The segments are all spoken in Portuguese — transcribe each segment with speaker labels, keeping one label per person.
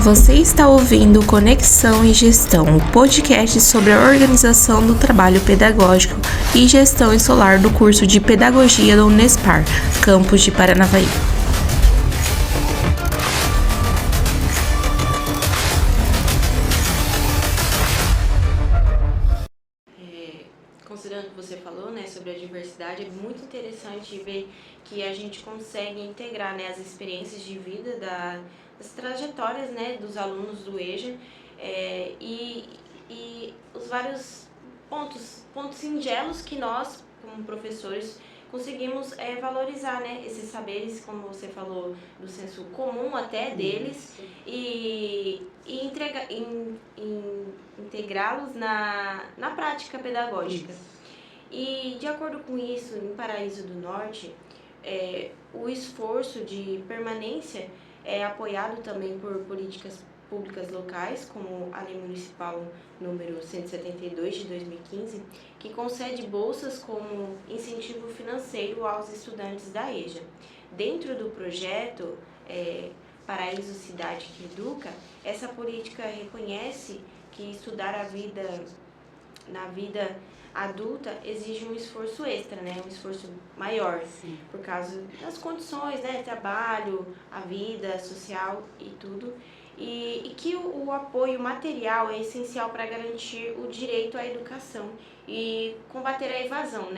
Speaker 1: Você está ouvindo Conexão e Gestão, um podcast sobre a organização do trabalho pedagógico e gestão escolar do curso de Pedagogia da Unespar, campus de Paranavaí.
Speaker 2: Considerando o que você falou, sobre a diversidade, é muito interessante ver que a gente consegue integrar, as experiências de vida das trajetórias, dos alunos do EJA e os vários pontos singelos que nós, como professores, conseguimos valorizar, esses saberes, como você falou, do senso comum até deles, e integrá-los na prática pedagógica. E, de acordo com isso, em Paraíso do Norte, o esforço de permanência é apoiado também por políticas públicas locais, como a Lei Municipal número 172 de 2015, que concede bolsas como incentivo financeiro aos estudantes da EJA. Dentro do projeto Paraíso Cidade que Educa, essa política reconhece que estudar na vida adulta exige um esforço extra, um esforço maior.
Speaker 3: Sim.
Speaker 2: Por causa das condições, trabalho, a vida social e tudo. E que o apoio material é essencial para garantir o direito à educação e combater a evasão,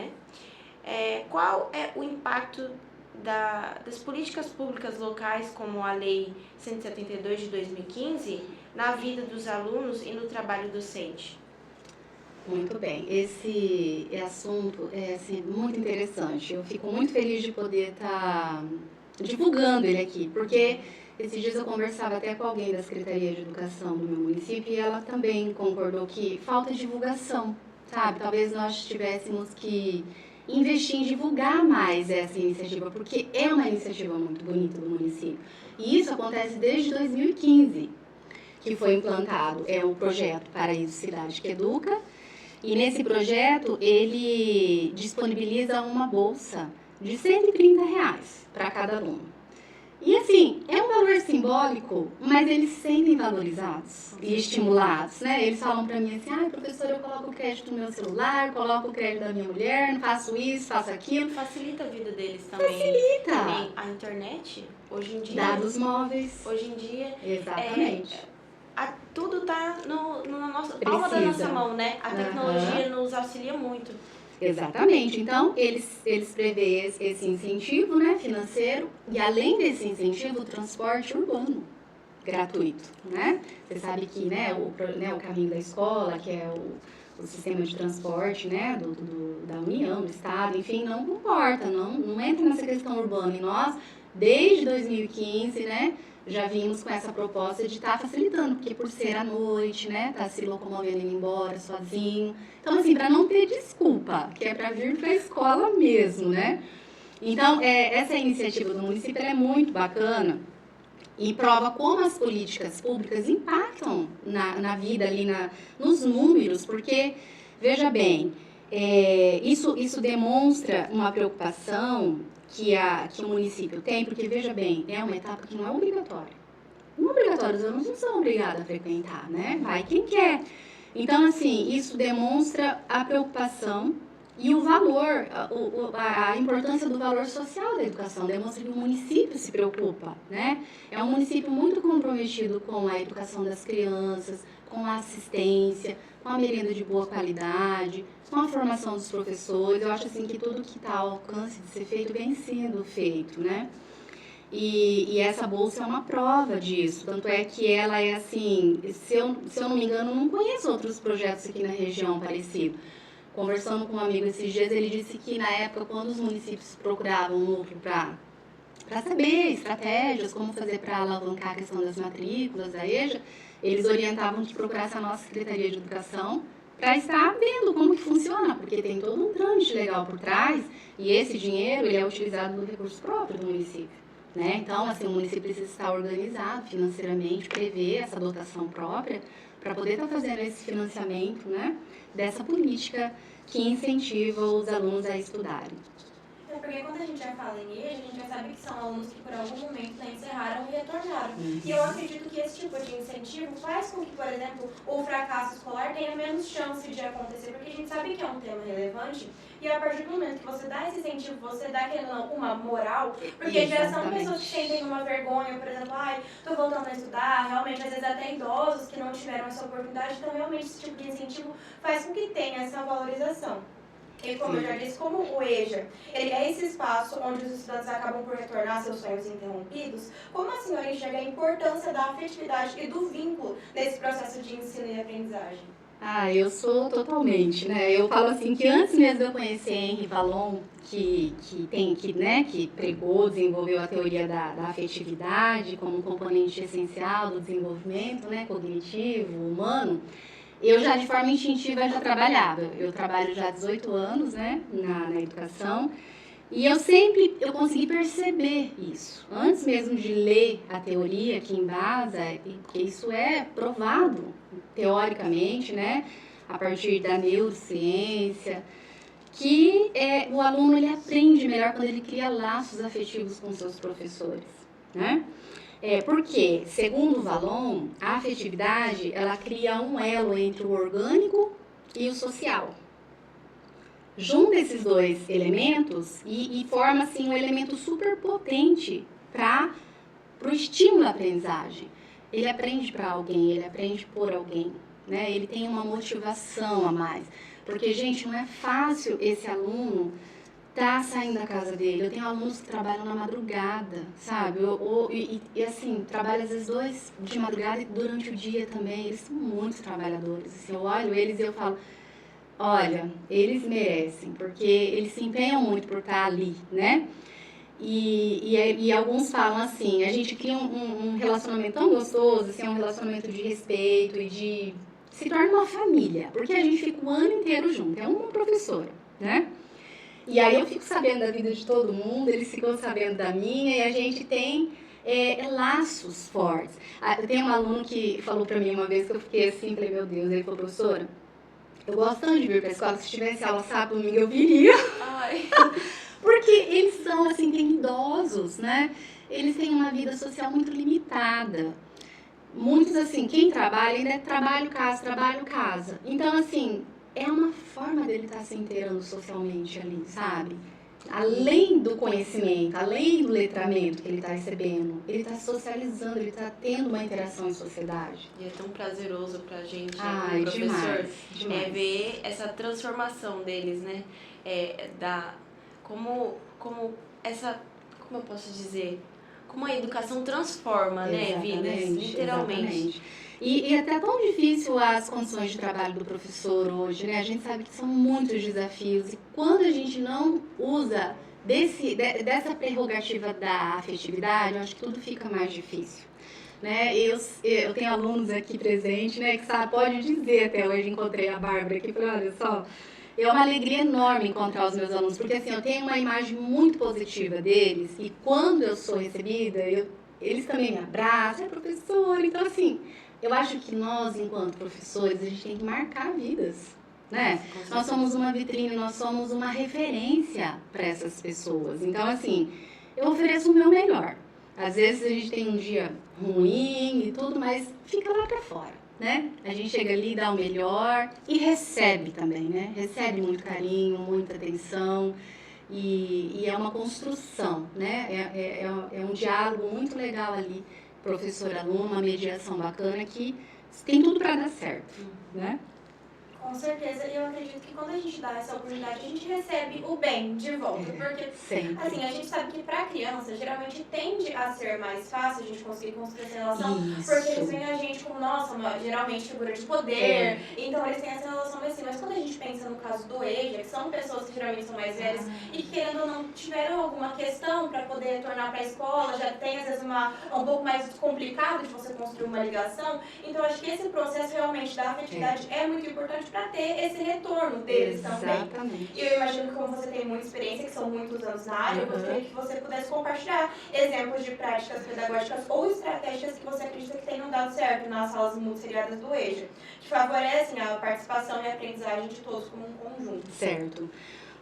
Speaker 2: Qual é o impacto das políticas públicas locais, como a Lei 172 de 2015, na vida dos alunos e no trabalho docente?
Speaker 3: Muito bem, esse assunto é muito interessante. Eu fico muito feliz de poder estar divulgando ele aqui, porque esses dias eu conversava até com alguém da Secretaria de Educação do meu município e ela também concordou que falta divulgação, sabe? Talvez nós tivéssemos que investir em divulgar mais essa iniciativa, porque é uma iniciativa muito bonita do município. E isso acontece desde 2015, que foi implantado, o projeto Paraíso Cidade que Educa. E nesse projeto, ele disponibiliza uma bolsa de R$130 para cada aluno. E assim, é um valor simbólico, mas eles se sentem valorizados e estimulados, Eles falam para mim assim, professora, eu coloco o crédito no meu celular, coloco o crédito da minha mulher, faço isso, faço aquilo.
Speaker 2: Facilita a vida deles também.
Speaker 3: Facilita!
Speaker 2: Também a internet, hoje em dia...
Speaker 3: Dados móveis.
Speaker 2: Hoje em dia...
Speaker 3: Exatamente.
Speaker 2: Tudo está na nossa palma da nossa mão, A tecnologia nos auxilia muito.
Speaker 3: Exatamente. Então, eles prevêem esse incentivo, financeiro, e além desse incentivo, o transporte urbano gratuito, Você sabe que, o caminho da escola, que é o sistema de transporte, da União, do Estado, enfim, não comporta, não entra nessa questão urbana. E nós, desde 2015, já vimos com essa proposta de estar facilitando, porque por ser à noite, tá se locomovendo indo embora sozinho. Então, assim, para não ter desculpa, que é para vir para a escola mesmo, Então, essa iniciativa do município é muito bacana e prova como as políticas públicas impactam na vida ali, nos números, porque, veja bem, isso demonstra uma preocupação que o município tem, porque, veja bem, é uma etapa que não é obrigatória. Não é obrigatória, os alunos não são obrigados a frequentar, Vai quem quer. Então, assim, isso demonstra a preocupação e o valor, a importância do valor social da educação, demonstra que o município se preocupa, É um município muito comprometido com a educação das crianças, com a assistência, com a merenda de boa qualidade, com a formação dos professores. Eu acho assim que tudo que está ao alcance de ser feito vem sendo feito, E essa bolsa é uma prova disso, tanto é que ela é assim, se eu não me engano, não conheço outros projetos aqui na região parecido. Conversando com um amigo esses dias, ele disse que na época, quando os municípios procuravam um núcleo para saber estratégias, como fazer para alavancar a questão das matrículas da EJA, eles orientavam que procurasse a nossa Secretaria de Educação para estar vendo como que funciona, porque tem todo um trâmite legal por trás e esse dinheiro ele é utilizado do recurso próprio do município. Então, assim, o município precisa estar organizado financeiramente, prever essa dotação própria para poder estar fazendo esse financiamento, dessa política que incentiva os alunos a estudarem.
Speaker 2: É porque quando a gente já fala em EJA, a gente já sabe que são alunos que por algum momento né, encerraram e retornaram. E eu acredito que esse tipo de incentivo faz com que, por exemplo, o fracasso escolar tenha menos chance de acontecer, porque a gente sabe que é um tema relevante. E a partir do momento que você dá esse incentivo, você dá uma moral, porque já são pessoas que sentem uma vergonha, por exemplo, tô voltando a estudar, realmente, às vezes até idosos que não tiveram essa oportunidade, então realmente esse tipo de incentivo faz com que tenha essa valorização. E como eu já disse, como o EJA, ele é esse espaço onde os estudantes acabam por retornar seus sonhos interrompidos, como a senhora enxerga a importância da afetividade e do vínculo nesse processo de ensino e aprendizagem?
Speaker 3: Eu sou totalmente, né? Eu falo assim que antes mesmo de eu conhecer Henri Vallon, que pregou, desenvolveu a teoria da afetividade como um componente essencial do desenvolvimento, né, cognitivo, humano, eu já de forma instintiva já trabalhava. Eu trabalho já há 18 anos, né, na educação, e eu consegui perceber isso. Antes mesmo de ler a teoria que embasa, porque isso é provado teoricamente, né, a partir da neurociência, que o aluno ele aprende melhor quando ele cria laços afetivos com seus professores, né? Porque, segundo Vallon, a afetividade, ela cria um elo entre o orgânico e o social. Junta esses dois elementos e forma, assim, um elemento super potente para o estímulo à aprendizagem. Ele aprende para alguém, ele aprende por alguém, né? Ele tem uma motivação a mais. Porque, gente, não é fácil esse aluno tá saindo da casa dele. Eu tenho alunos que trabalham na madrugada, sabe? E assim, trabalham às vezes 2 de madrugada e durante o dia também. Eles são muito trabalhadores. Assim, eu olho eles e eu falo, olha, eles merecem, porque eles se empenham muito por estar ali, né? E alguns falam assim, a gente cria um relacionamento tão gostoso, assim, um relacionamento de respeito e de... se torna uma família, porque a gente fica o ano inteiro junto, é uma professora, né? E aí eu fico sabendo da vida de todo mundo, eles ficam sabendo da minha, e a gente tem laços fortes. Eu tenho um aluno que falou pra mim uma vez que eu fiquei assim, falei, meu Deus, ele falou, professora, eu gosto tanto de vir pra escola, se tivesse aula sábado, domingo, eu viria.
Speaker 2: Ai.
Speaker 3: Porque eles são, assim, tem idosos, né? Eles têm uma vida social muito limitada. Muitos, assim, quem trabalha ainda é trabalho, casa. Então, assim, é uma forma dele estar se inteirando socialmente ali, sabe? Além do conhecimento, além do letramento que ele está recebendo, ele está socializando, ele está tendo uma interação em sociedade.
Speaker 2: E é tão prazeroso pra gente,
Speaker 3: Ai,
Speaker 2: professor,
Speaker 3: demais.
Speaker 2: ver essa transformação deles, né? Como eu posso dizer? Como a educação transforma, né, vidas, literalmente.
Speaker 3: Exatamente. E até tão difícil as condições de trabalho do professor hoje, né? A gente sabe que são muitos desafios e quando a gente não usa dessa prerrogativa da afetividade, eu acho que tudo fica mais difícil. Né? Eu tenho alunos aqui presentes, né, que pode dizer até hoje, encontrei a Bárbara aqui, falei, olha só, é uma alegria enorme encontrar os meus alunos, porque assim, eu tenho uma imagem muito positiva deles e quando eu sou recebida, eles também me abraçam, professora, então assim, eu acho que nós, enquanto professores, a gente tem que marcar vidas, né? Nós somos uma vitrine, nós somos uma referência para essas pessoas, então assim, eu ofereço o meu melhor. Às vezes a gente tem um dia ruim e tudo, mas fica lá pra fora, né? A gente chega ali, dá o melhor e recebe também, né? Recebe muito carinho, muita atenção e é uma construção, né? É um diálogo muito legal ali, professor-aluno, uma mediação bacana que tem tudo para dar certo, né?
Speaker 2: Com certeza, e eu acredito que quando a gente dá essa oportunidade, a gente recebe o bem de volta. Porque, assim, a gente sabe que pra criança, geralmente tende a ser mais fácil a gente conseguir construir essa relação.
Speaker 3: Isso.
Speaker 2: Porque eles veem a gente como, nossa, geralmente figura de poder. Então, eles têm essa relação mais assim. Mas quando a gente pensa no caso do EJA, que são pessoas que geralmente são mais velhas e que, querendo ou não, tiveram alguma questão pra poder retornar pra escola, já tem, às vezes, um pouco mais complicado de você construir uma ligação. Então, acho que esse processo realmente da afetividade é muito importante para ter esse retorno deles também. E eu imagino que como você tem muita experiência, que são muitos anos na área, eu gostaria que você pudesse compartilhar exemplos de práticas pedagógicas ou estratégias que você acredita que tenham dado certo nas salas multisseriadas do EJA, que favorecem a participação e a aprendizagem de todos como um conjunto.
Speaker 3: Certo.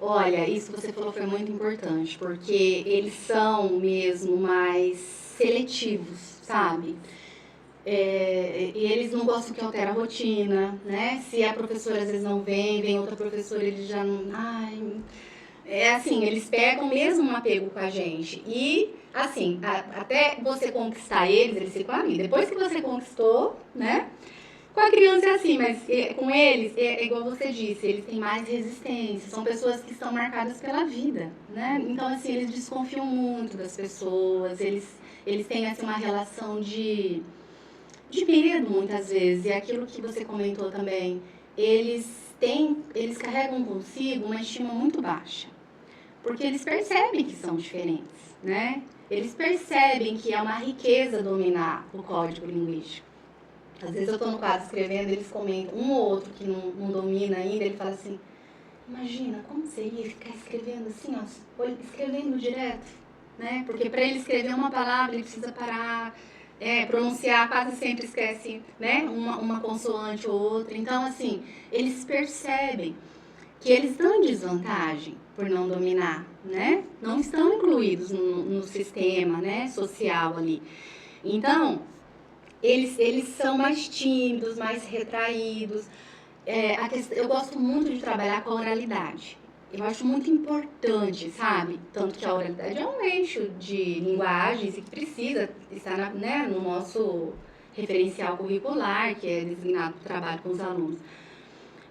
Speaker 3: Olha, isso que você falou foi muito importante, porque eles são mesmo mais seletivos, sabe? E eles não gostam que altere a rotina, né? Se a professora às vezes não vem outra professora, eles já não... Ai, é assim, eles pegam mesmo um apego com a gente. E, assim, até você conquistar eles ficam ali. Depois que você conquistou, né? Com a criança é assim, mas com eles, é igual você disse, eles têm mais resistência. São pessoas que estão marcadas pela vida, né? Então, assim, eles desconfiam muito das pessoas. Eles têm, assim, uma relação de medo, muitas vezes. E aquilo que você comentou também, eles carregam consigo uma estima muito baixa. Porque eles percebem que são diferentes, né? Eles percebem que é uma riqueza dominar o código linguístico. Às vezes eu estou no quadro escrevendo, eles comentam, um ou outro que não domina ainda, ele fala assim, imagina, como seria ficar escrevendo assim, ó, escrevendo direto, né? Porque para ele escrever uma palavra, ele precisa parar, pronunciar, quase sempre esquece, né? Uma consoante ou outra. Então, assim, eles percebem que eles estão em desvantagem por não dominar, né? Não estão incluídos no sistema, né, social ali. Então, eles são mais tímidos, mais retraídos. Eu gosto muito de trabalhar com a oralidade. Eu acho muito importante, sabe? Tanto que a oralidade é um eixo de linguagens e que precisa estar no nosso referencial curricular, que é designado para o trabalho com os alunos.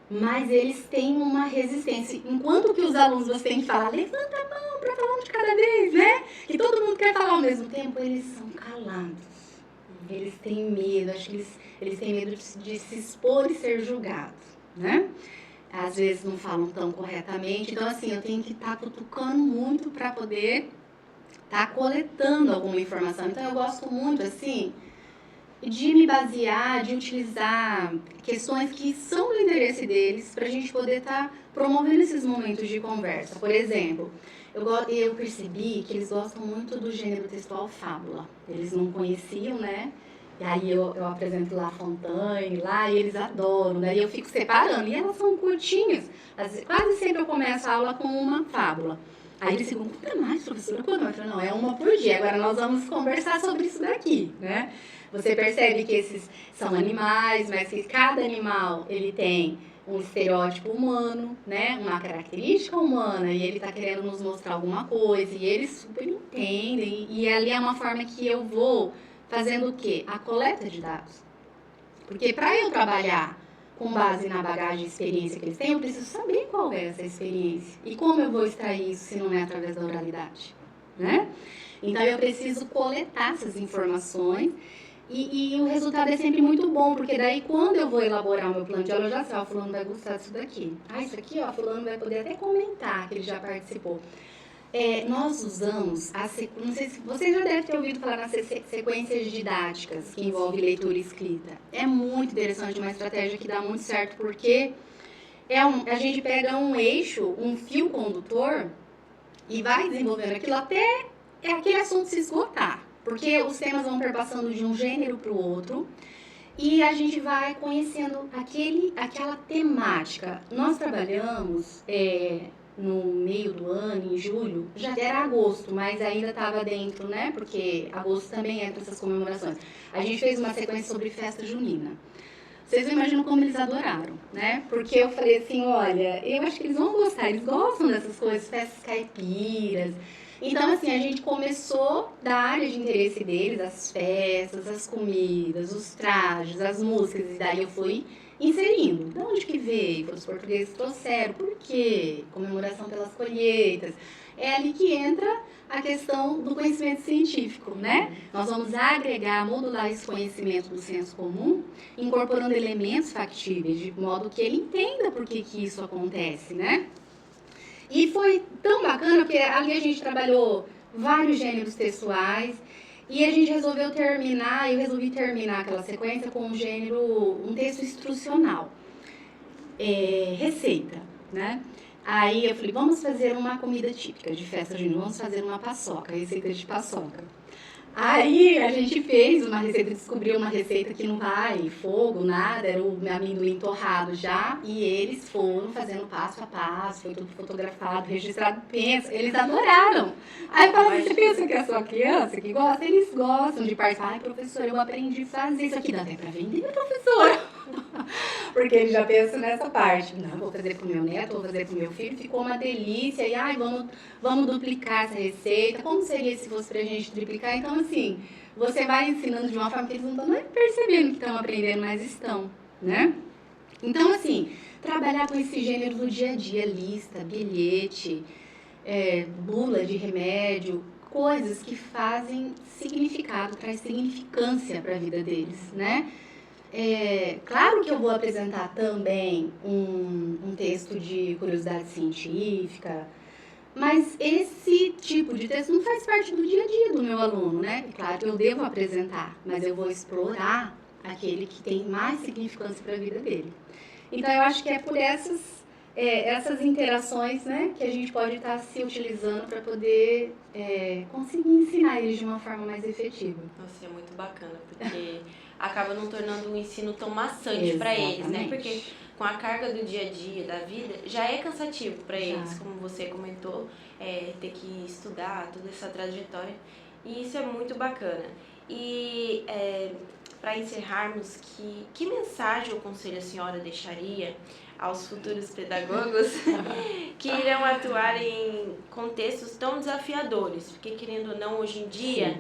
Speaker 3: Mas eles têm uma resistência. Enquanto que os alunos você tem que falar, levanta a mão para falar um de cada vez, né? Que todo mundo quer falar ao mesmo tempo, eles são calados. Eles têm medo, acho que eles têm medo de se expor e ser julgados, né? Às vezes não falam tão corretamente. Então, assim, eu tenho que estar cutucando muito para poder estar coletando alguma informação. Então, eu gosto muito, assim, de me basear, de utilizar questões que são do interesse deles para a gente poder estar promovendo esses momentos de conversa. Por exemplo, eu percebi que eles gostam muito do gênero textual fábula. Eles não conheciam, né? E aí eu apresento lá a Fontaine, lá, e eles adoram. Daí eu fico separando. E elas são curtinhas. Quase sempre eu começo a aula com uma fábula. Aí eles ficam, conta mais, professora, quando? Eu falo, não, é uma por dia. Agora nós vamos conversar sobre isso daqui, né? Você percebe que esses são animais, mas que cada animal, ele tem um estereótipo humano, né? Uma característica humana, e ele tá querendo nos mostrar alguma coisa, e eles super entendem, e ali é uma forma que eu vou fazendo o quê? A coleta de dados. Porque para eu trabalhar com base na bagagem e experiência que eles têm, eu preciso saber qual é essa experiência. E como eu vou extrair isso se não é através da oralidade, né? Então eu preciso coletar essas informações. E o resultado é sempre muito bom, porque daí quando eu vou elaborar o meu plano de aula, eu já sei, ó, fulano vai gostar disso daqui. Isso aqui, ó, fulano vai poder até comentar que ele já participou. Nós usamos, não sei se vocês já devem ter ouvido falar nas sequências didáticas que envolvem leitura e escrita. É muito interessante, uma estratégia que dá muito certo, porque a gente pega um eixo, um fio condutor, e vai desenvolvendo aquilo até aquele assunto se esgotar. Porque os temas vão perpassando de um gênero para o outro e a gente vai conhecendo aquela temática. Nós trabalhamos no meio do ano, em julho, já era agosto, mas ainda estava dentro, né? Porque agosto também entra essas comemorações. A gente fez uma sequência sobre festa junina. Vocês não imaginam como eles adoraram, né? Porque eu falei assim, olha, eu acho que eles vão gostar, eles gostam dessas coisas, festas caipiras. Então, assim, a gente começou da área de interesse deles, as festas, as comidas, os trajes, as músicas, e daí eu fui inserindo. De onde que veio? Os portugueses trouxeram, por quê? Comemoração pelas colheitas. É ali que entra a questão do conhecimento científico, né? Nós vamos agregar, modular esse conhecimento do senso comum, incorporando elementos factíveis, de modo que ele entenda por que isso acontece, né? E foi tão bacana, porque ali a gente trabalhou vários gêneros textuais e a gente resolvi terminar aquela sequência com um texto instrucional, receita, né? Aí eu falei, vamos fazer uma comida típica de festa junina, vamos fazer uma paçoca, receita de paçoca. Aí a gente fez uma receita, descobriu uma receita que não vai fogo, nada, era o amendoim torrado já, e eles foram fazendo passo a passo, foi tudo fotografado, registrado, pensa, eles adoraram. Aí eu falei, você pensa que é a sua criança que gosta? Eles gostam de participar. Ai, professora, eu aprendi a fazer isso aqui, dá até pra vender, professora. Porque ele já pensa nessa parte, não, vou fazer pro meu neto, vou fazer pro meu filho, ficou uma delícia, e ai, vamos duplicar essa receita, como seria se fosse pra gente duplicar? Então, assim, você vai ensinando de uma forma que eles não estão nem percebendo que estão aprendendo, mas estão, né? Então, assim, trabalhar com esse gênero do dia a dia, lista, bilhete, bula de remédio, coisas que fazem significado, traz significância para a vida deles, né? Claro que eu vou apresentar também um texto de curiosidade científica, mas esse tipo de texto não faz parte do dia a dia do meu aluno, né? Claro que eu devo apresentar, mas eu vou explorar aquele que tem mais significância para a vida dele. Então, eu acho que é por essas interações, né, que a gente pode estar se utilizando para poder conseguir ensinar eles de uma forma mais efetiva.
Speaker 2: Nossa, é muito bacana, porque acaba não tornando o ensino tão maçante para eles, né? Porque com a carga do dia a dia, da vida, já é cansativo para eles, como você comentou, ter que estudar toda essa trajetória. E isso é muito bacana. E para encerrarmos, que mensagem ou conselho a senhora deixaria aos futuros pedagogos que irão atuar em contextos tão desafiadores? Porque, querendo ou não, hoje em dia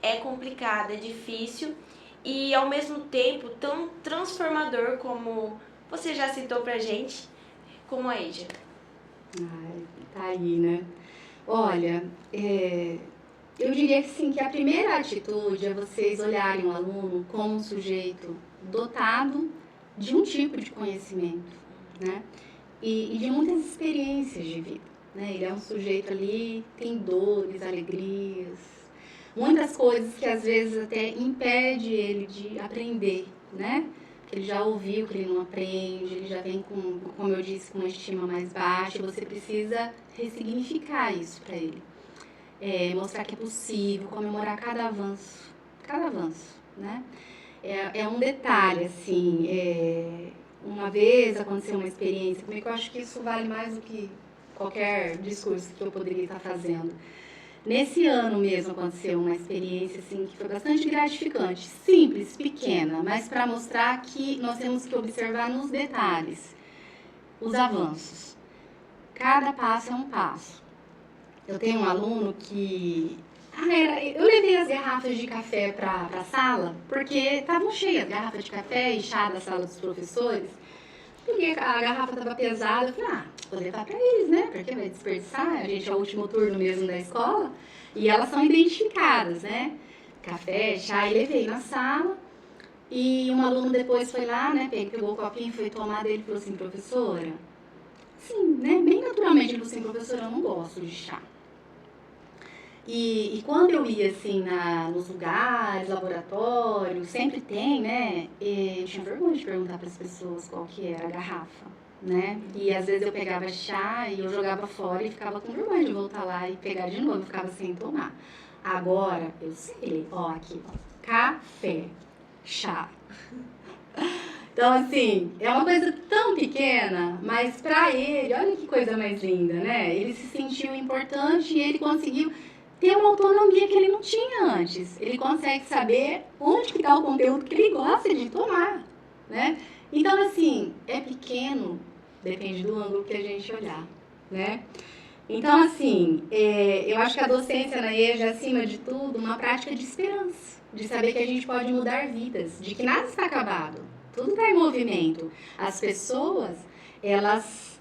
Speaker 2: é complicado, é difícil e, ao mesmo tempo, tão transformador como você já citou pra gente, como a Eidia.
Speaker 3: Tá aí, né? Olha, eu diria que sim, que a primeira atitude é vocês olharem o aluno como um sujeito dotado de um tipo de conhecimento, né? E de muitas experiências de vida, né? Ele é um sujeito ali, tem dores, alegrias, muitas coisas que às vezes até impede ele de aprender, né? Que ele já ouviu que ele não aprende, ele já vem com, como eu disse, com uma estima mais baixa, você precisa ressignificar isso para ele. Mostrar que é possível, comemorar cada avanço, né? É um detalhe, assim, uma vez aconteceu uma experiência comigo, eu acho que isso vale mais do que qualquer discurso que eu poderia estar fazendo. Nesse ano mesmo aconteceu uma experiência assim, que foi bastante gratificante, simples, pequena, mas para mostrar que nós temos que observar nos detalhes os avanços. Cada passo é um passo. Eu tenho um aluno que... eu levei as garrafas de café para a sala, porque estavam cheias, garrafa de café e chá da sala dos professores. Peguei a garrafa, estava pesada, eu falei, vou levar para eles, né? Porque vai desperdiçar, a gente é o último turno mesmo da escola. E elas são identificadas, né? Café, chá, e levei na sala. E um aluno depois foi lá, né? Pegou o copinho, foi tomar dele e falou assim, professora, sim, né? Bem naturalmente ele falou assim, professora, eu não gosto de chá. E quando eu ia, assim, nos lugares, laboratórios, sempre tem, né? Eu tinha vergonha de perguntar para as pessoas qual que era a garrafa, né? E às vezes eu pegava chá e eu jogava fora e ficava com vergonha de voltar lá e pegar de novo, eu ficava sem tomar. Agora, eu sei, aqui, café, chá. Então, assim, é uma coisa tão pequena, mas para ele, olha que coisa mais linda, né? Ele se sentiu importante e ele conseguiu ter uma autonomia que ele não tinha antes. Ele consegue saber onde que está o conteúdo que ele gosta de tomar, né? Então, assim, é pequeno, depende do ângulo que a gente olhar, né? Então, assim, eu acho que a docência na EJA, acima de tudo, uma prática de esperança, de saber que a gente pode mudar vidas, de que nada está acabado, tudo está em movimento. As pessoas, elas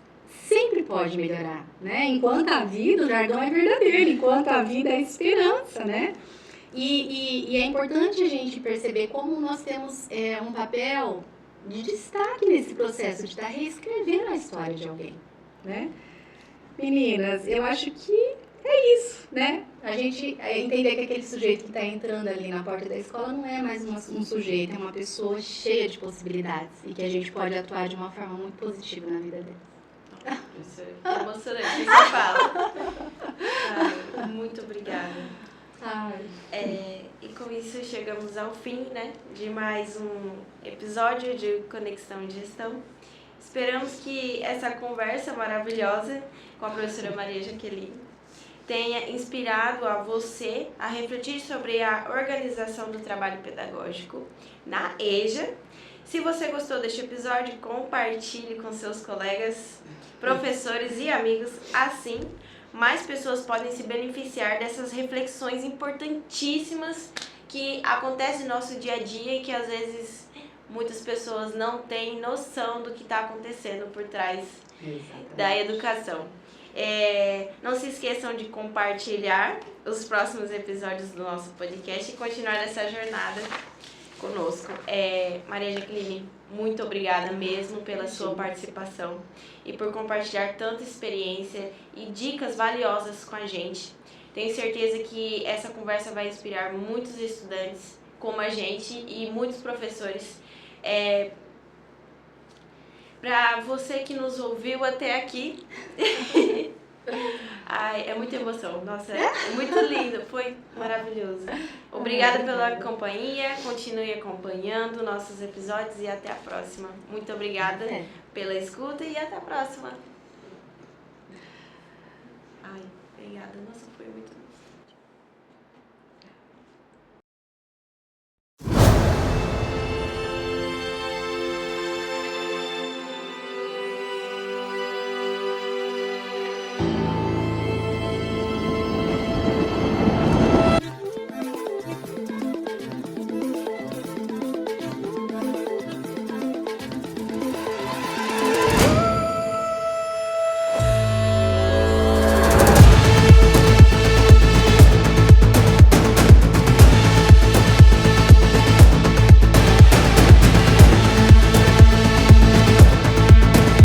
Speaker 3: sempre podem melhorar, né? Enquanto a vida, o jargão é verdadeiro, enquanto a vida é esperança, né? E é importante a gente perceber como nós temos um papel de destaque nesse processo de estar reescrevendo a história de alguém, né? Meninas, eu acho que é isso, né? A gente entender que aquele sujeito que está entrando ali na porta da escola não é mais um sujeito, é uma pessoa cheia de possibilidades e que a gente pode atuar de uma forma muito positiva na vida dela.
Speaker 2: Isso é emocionante, você fala. Muito obrigada.
Speaker 3: Ai.
Speaker 2: E com isso chegamos ao fim, né, de mais um episódio de Conexão de Gestão. Esperamos que essa conversa maravilhosa com a professora Maria Jaqueline tenha inspirado a você a refletir sobre a organização do trabalho pedagógico na EJA. Se você gostou deste episódio, compartilhe com seus colegas, professores e amigos. Assim, mais pessoas podem se beneficiar dessas reflexões importantíssimas que acontecem no nosso dia a dia e que às vezes muitas pessoas não têm noção do que está acontecendo por trás da educação. Não se esqueçam de compartilhar os próximos episódios do nosso podcast e continuar essa jornada conosco. Maria Jaqueline, muito obrigada mesmo pela sua participação e por compartilhar tanta experiência e dicas valiosas com a gente. Tenho certeza que essa conversa vai inspirar muitos estudantes como a gente e muitos professores. Para você que nos ouviu até aqui, é muita emoção, nossa, é muito lindo, foi maravilhoso. Obrigada pela companhia, continue acompanhando nossos episódios e até a próxima. Muito obrigada pela escuta e até a próxima. Obrigada, nossa, foi muito bom.